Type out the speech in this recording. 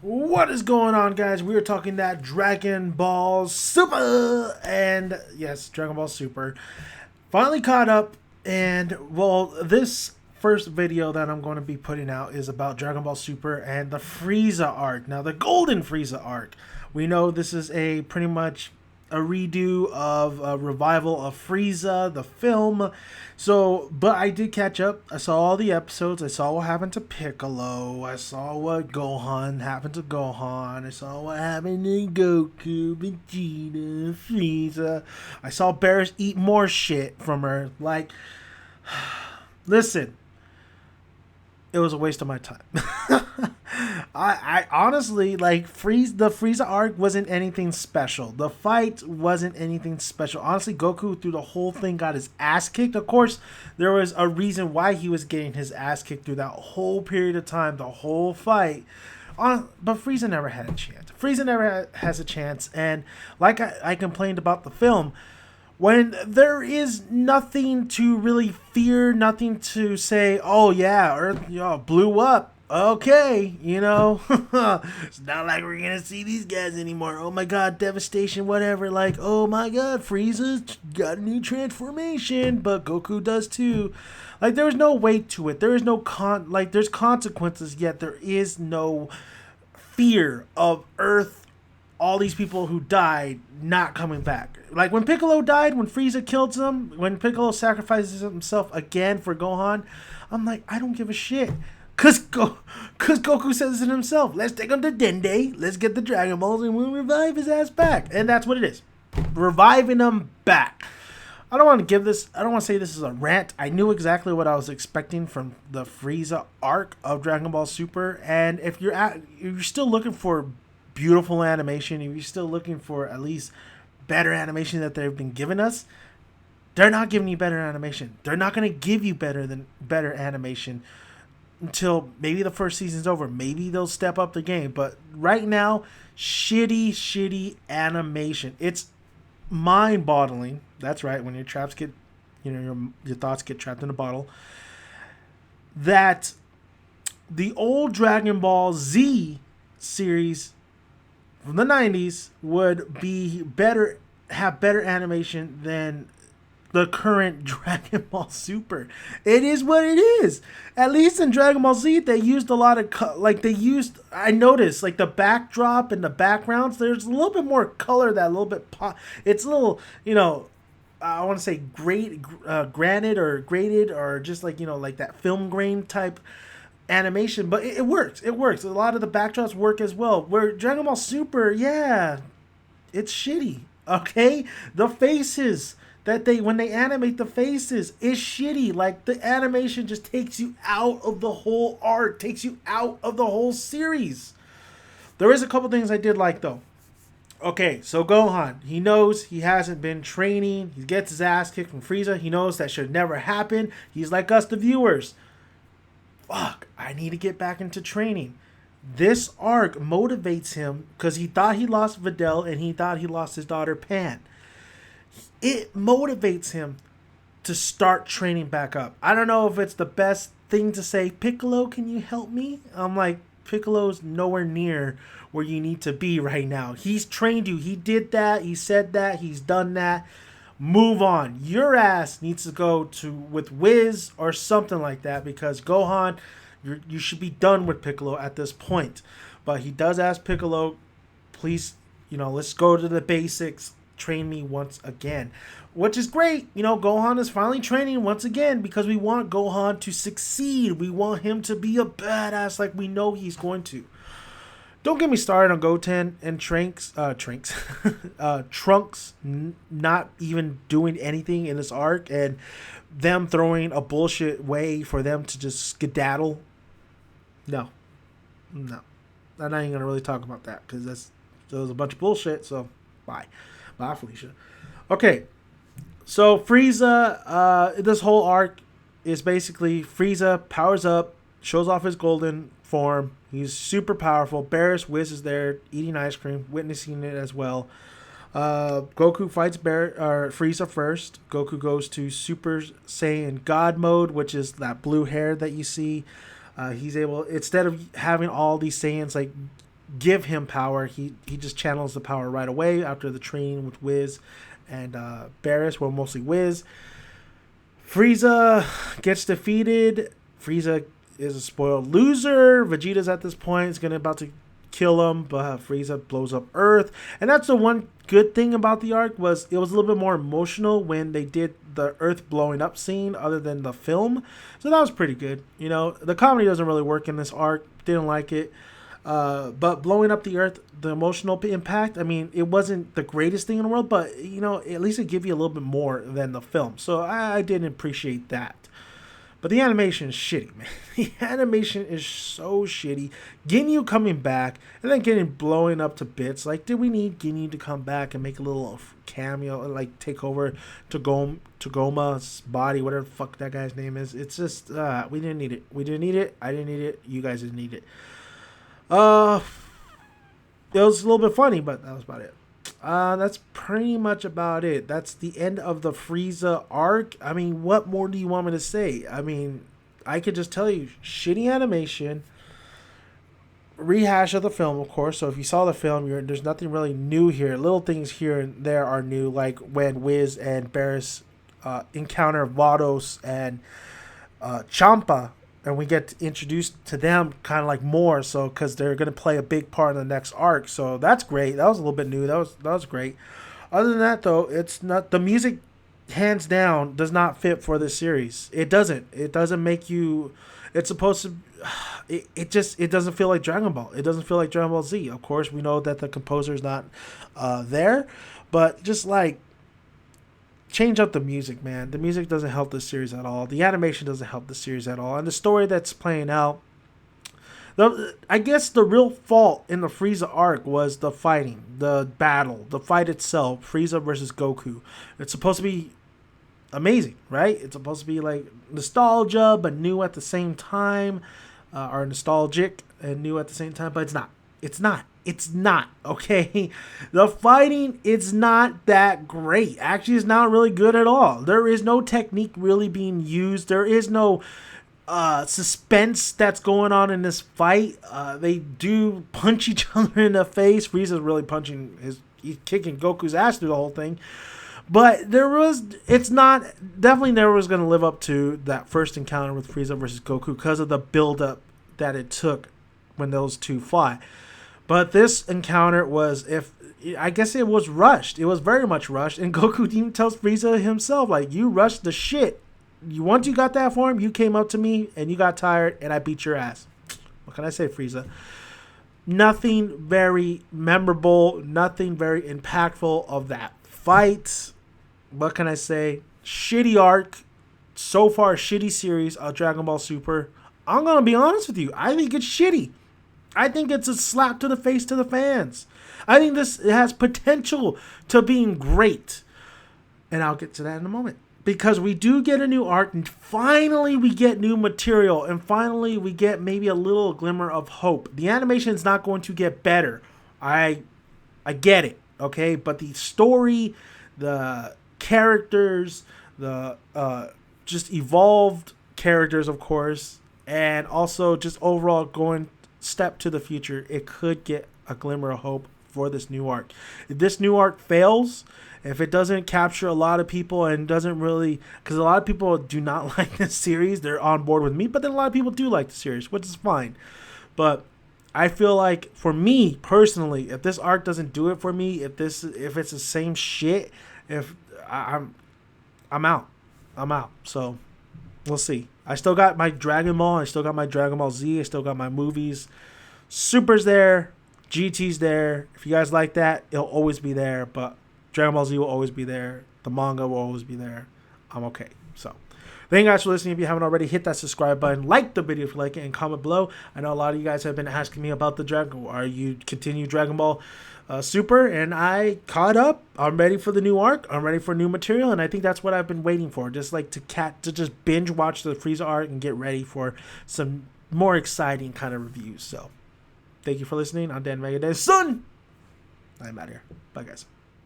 What is going on, guys? We are talking that Dragon Ball Super, and yes, Dragon Ball Super. Finally caught up, and well, this first video that I'm going to be putting out is about Dragon Ball Super and the Frieza arc. Now, the Golden Frieza arc. We know this is a pretty much a redo of a revival of Frieza, the film. So, but I did catch up. I saw all the episodes. I saw what happened to Piccolo. I saw what Gohan happened to Gohan. I saw what happened to Goku, Vegeta, Frieza. I saw Beerus eat more shit from her. Like, listen, it was a waste of my time. I honestly like the Frieza arc wasn't anything special. The fight wasn't anything special. Honestly, Goku through the whole thing got his ass kicked. Of course, there was a reason why he was getting his ass kicked through that whole period of time, the whole fight. But Frieza never had a chance. Frieza never has a chance. And like I complained about the film, when there is nothing to really fear, nothing to say, oh yeah, Earth blew up. Okay, it's not like we're gonna see these guys anymore. Oh my god, devastation, whatever. Like, oh my god, Frieza's got a new transformation, but Goku does too. Like, there was no weight to it. There is no there's consequences, yet there is no fear of Earth, all these people who died not coming back. Like when Piccolo died, when Frieza killed him, when Piccolo sacrifices himself again for Gohan, I'm like, I don't give a shit. Cause Goku says it himself. Let's take him to Dende. Let's get the Dragon Balls and we'll revive his ass back. And that's what it is. Reviving him back. I don't want to say this is a rant. I knew exactly what I was expecting from the Frieza arc of Dragon Ball Super. And if you're still looking for beautiful animation, if you're still looking for at least better animation that they've been giving us, they're not giving you better animation. They're not going to give you better animation until maybe the first season's over. Maybe they'll step up the game. But right now, shitty animation. It's mind-boggling. That's right. When your traps get, your thoughts get trapped in a bottle. That the old Dragon Ball Z series from the 90s would be better, have better animation than the current Dragon Ball Super. It is what it is. At least in Dragon Ball Z, they used a lot of I noticed like the backdrop and the backgrounds. There's a little bit more color. That a little bit it's a little, I want to say granite or graded or just like like that film grain type animation. But it works. It works. A lot of the backdrops work as well. Where Dragon Ball Super, yeah, it's shitty. Okay, the faces that when they animate the faces is shitty. Like the animation just takes you out of the whole art, takes you out of the whole series. There is a couple things I did like though. Okay, so Gohan, he knows he hasn't been training. He gets his ass kicked from Frieza. He knows that should never happen. He's like us, the viewers. Fuck, I need to get back into training. This arc motivates him because he thought he lost Videl and he thought he lost his daughter Pan. It motivates him to start training back up. I don't know if it's the best thing to say, Piccolo, can you help me? I'm like, Piccolo's nowhere near where you need to be right now. He's trained you. He did that. He said that. He's done that. Move on. Your ass needs to go with Wiz or something like that because Gohan, you should be done with Piccolo at this point. But he does ask Piccolo, please, let's go to the basics. Train me once again, which is great. Gohan is finally training once again because we want Gohan to succeed. We want him to be a badass like we know he's going to. Don't get me started on Goten and Trunks not even doing anything in this arc and them throwing a bullshit way for them to just skedaddle. No. I'm not even gonna really talk about that because that was a bunch of bullshit. So bye. Bye, Felicia. Okay, so Frieza, this whole arc is basically Frieza powers up, shows off his golden form. He's super powerful. Beerus Whiz is there eating ice cream, witnessing it as well. Goku fights Frieza first. Goku goes to Super Saiyan God mode, which is that blue hair that you see. He's able, instead of having all these Saiyans like give him power. He just channels the power right away after the training with Wiz and Barris. Well, mostly Wiz. Frieza gets defeated. Frieza is a spoiled loser. Vegeta's at this point is about to kill him, but Frieza blows up Earth. And that's the one good thing about the arc, was it was a little bit more emotional when they did the Earth blowing up scene other than the film. So that was pretty good. You know, the comedy doesn't really work in this arc. Didn't like it. But blowing up the Earth, the emotional impact, I mean, it wasn't the greatest thing in the world, but, you know, at least it gave you a little bit more than the film. So I didn't appreciate that. But the animation is shitty, man. The animation is so shitty. Ginyu coming back and then getting blowing up to bits. Like, did we need Ginyu to come back and make a little cameo, like take over Tagoma's body, whatever the fuck that guy's name is? It's just, we didn't need it. We didn't need it. I didn't need it. You guys didn't need it. It was a little bit funny, but that was about it. That's pretty much about it. That's the end of the Frieza arc. I mean, what more do you want me to say? I mean, I could just tell you, shitty animation, rehash of the film, of course. So if you saw the film, there's nothing really new here. Little things here and there are new, like when Wiz and Barris encounter Vados and Champa. And we get introduced to them kind of like more, so because they're going to play a big part in the next arc. So that's great. That was a little bit new. That was great. Other than that, though, it's not, the music, hands down, does not fit for this series. It doesn't. It doesn't make you. It's supposed to. It doesn't feel like Dragon Ball. It doesn't feel like Dragon Ball Z. Of course, we know that the composer is not there, but just like, change up the music, man. The music doesn't help the series at all. The animation doesn't help the series at all. And the story that's playing out, I guess the real fault in the Frieza arc was the fighting, the battle, the fight itself, Frieza versus Goku. It's supposed to be amazing, right? It's supposed to be like nostalgia, but new at the same time, or nostalgic and new at the same time, but it's not. It's not. It's not, okay? The fighting, it's not that great. Actually, it's not really good at all. There is no technique really being used. There is no suspense that's going on in this fight. They do punch each other in the face. Frieza's really he's kicking Goku's ass through the whole thing. But it's not, definitely never was going to live up to that first encounter with Frieza versus Goku because of the build-up that it took when those two fought. But this encounter I guess it was rushed. It was very much rushed. And Goku even tells Frieza himself, like, you rushed the shit. Once you got that form, you came up to me and you got tired and I beat your ass. What can I say, Frieza? Nothing very memorable, nothing very impactful of that fight. What can I say? Shitty arc. So far, shitty series of Dragon Ball Super. I'm going to be honest with you. I think it's shitty. I think it's a slap to the face to the fans. I think it has potential to being great. And I'll get to that in a moment. Because we do get a new arc, and finally we get new material, and finally we get maybe a little glimmer of hope. The animation is not going to get better. I get it, okay? But the story, the characters, the just evolved characters, of course, and also just overall going step to the future, it could get a glimmer of hope for this new arc. If this new arc fails, if it doesn't capture a lot of people and doesn't really, because a lot of people do not like this series, they're on board with me, but then a lot of people do like the series, which is fine. But I feel like, for me personally, if this arc doesn't do it for me, if it's the same shit, I'm out. So we'll see. I still got my Dragon Ball. I still got my Dragon Ball Z. I still got my movies. Super's there. GT's there. If you guys like that, it'll always be there. But Dragon Ball Z will always be there. The manga will always be there. I'm okay. So, thank you guys for listening. If you haven't already, hit that subscribe button. Like the video if you like it, and comment below. I know a lot of you guys have been asking me about the Dragon Ball. Are you continue Dragon Ball Super? And I caught up. I'm ready for the new arc. I'm ready for new material, and I think that's what I've been waiting for. Just like to just binge watch the Frieza arc and get ready for some more exciting kind of reviews. So, thank you for listening. I'm Dan Megadeth. Son, I'm out of here. Bye, guys.